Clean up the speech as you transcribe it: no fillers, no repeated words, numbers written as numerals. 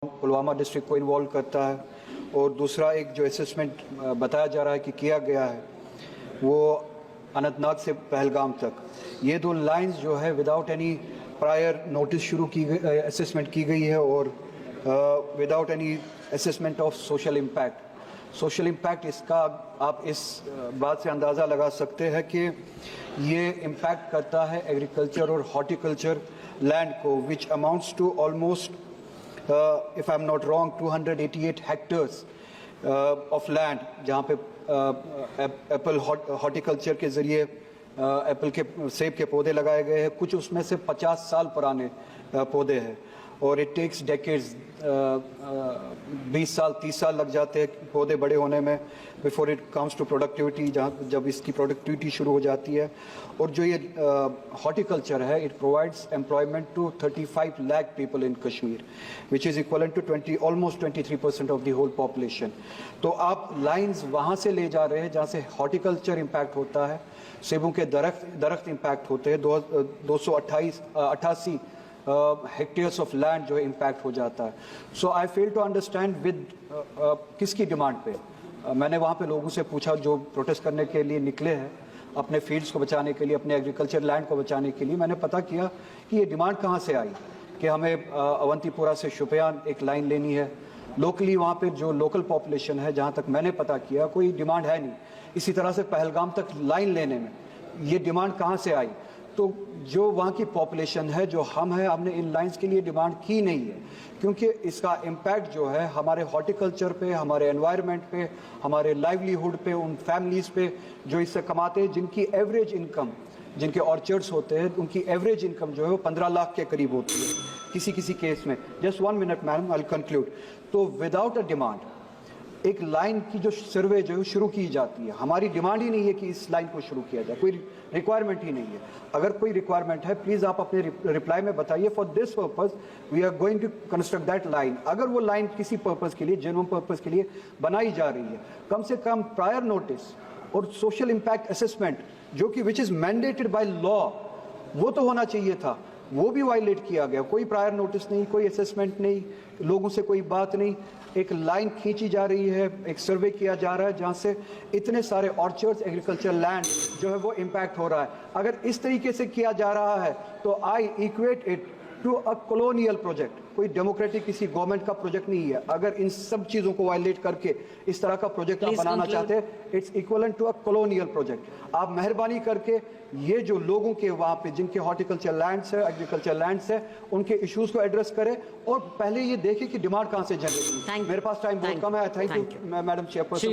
Pulwama district को involve करता है, और दूसरा एक जो असेसमेंट बताया जा रहा है कि किया गया है वो अनंतनाग से पहलगाम तक, ये दो लाइंस जो है विदाउट एनी प्रायर नोटिस शुरू की गई, असेसमेंट की गई है, और without any assessment of social impact. Social impact इसका आप इस बात से अंदाज़ा लगा सकते हैं कि ये इम्पैक्ट करता है एग्रीकल्चर और हॉर्टिकल्चर लैंड को, which amounts to almost if I'm not wrong 288 hectares of land, जहाँ पे एप्पल हॉर्टिकल्चर के ज़रिए एप्पल के सेब के पौधे लगाए गए हैं। कुछ उसमें से 50 साल पुराने पौधे हैं, और इट टेक्स डेकेड्स, 20 साल 30 साल लग जाते हैं पौधे बड़े होने में before it comes to productivity, जब इसकी प्रोडक्टिविटी शुरू हो जाती है। और जो ये हॉर्टिकल्चर है, it provides employment to 35 lakh people in Kashmir, which is equivalent to almost 23% of the whole population. तो आप लाइंस वहाँ से ले जा रहे हैं जहाँ से हॉर्टिकल्चर इम्पैक्ट होता है, सेबों के दरख्त इम्पैक्ट होते हैं, 288 हेक्टेयर्स ऑफ लैंड जो है इम्पैक्ट हो जाता है। सो आई फेल टू अंडरस्टैंड विद किसकी डिमांड पे। मैंने वहाँ पे लोगों से पूछा जो प्रोटेस्ट करने के लिए निकले हैं अपने फील्ड्स को बचाने के लिए, अपने एग्रीकल्चर लैंड को बचाने के लिए। मैंने पता किया कि ये डिमांड कहाँ से आई कि हमें अवंतीपुरा से शुपियान एक लाइन लेनी है। लोकली वहाँ पे जो लोकल पॉपुलेशन है, जहाँ तक मैंने पता किया, कोई डिमांड है नहीं। इसी तरह से पहलगाम तक लाइन लेने में ये डिमांड कहाँ से आई? तो जो वहाँ की पॉपुलेशन है, जो हम हैं, हमने इन लाइंस के लिए डिमांड की नहीं है, क्योंकि इसका इम्पैक्ट जो है हमारे हॉर्टिकल्चर पे, हमारे एनवायरनमेंट पे, हमारे लाइवलीहुड पे, उन फैमिलीज़ पे जो इससे कमाते हैं, जिनकी एवरेज इनकम, जिनके ऑर्चर्ड्स होते हैं, उनकी एवरेज इनकम जो है वो 15 लाख के करीब होती है किसी किसी केस में। Just 1 minute madam, I will conclude. तो विदाउट अ डिमांड एक लाइन की जो सर्वे जो है शुरू की जाती है, हमारी डिमांड ही नहीं है कि इस लाइन को शुरू किया जाए, कोई रिक्वायरमेंट ही नहीं है। अगर कोई रिक्वायरमेंट है, प्लीज़ आप अपने रिप्लाई में बताइए, for this purpose we are going to construct that line. अगर वो लाइन किसी पर्पस के लिए, जेन्युइन पर्पस के लिए बनाई जा रही है, कम से कम प्रायर नोटिस और सोशल इम्पैक्ट असेसमेंट, जो कि which is mandated by law, वो तो होना चाहिए था। वो भी वायलेट किया गया। कोई प्रायर नोटिस नहीं, कोई असेसमेंट नहीं, लोगों से कोई बात नहीं। एक लाइन खींची जा रही है, एक सर्वे किया जा रहा है जहाँ से इतने सारे ऑर्चर्ड्स, एग्रीकल्चर लैंड जो है वो इम्पैक्ट हो रहा है। अगर इस तरीके से किया जा रहा है तो I equate it to a colonial project. कोई डेमोक्रेटिक किसी गवर्नमेंट का प्रोजेक्ट नहीं है। अगर इन सब चीज़ों को वायलेट करके इस तरह का प्रोजेक्ट आप बनाना चाहते हैं, it's equivalent to a colonial project. आप मेहरबानी करके ये जो लोगों के वहाँ पे जिनके हॉर्टिकल्चर लैंड्स है, एग्रीकल्चर लैंड्स है, उनके इश्यूज को एड्रेस करें, और पहले ये देखें कि डिमांड कहाँ से जनरेट। मेरे पास टाइम बहुत कम है। Thank you madam chairperson.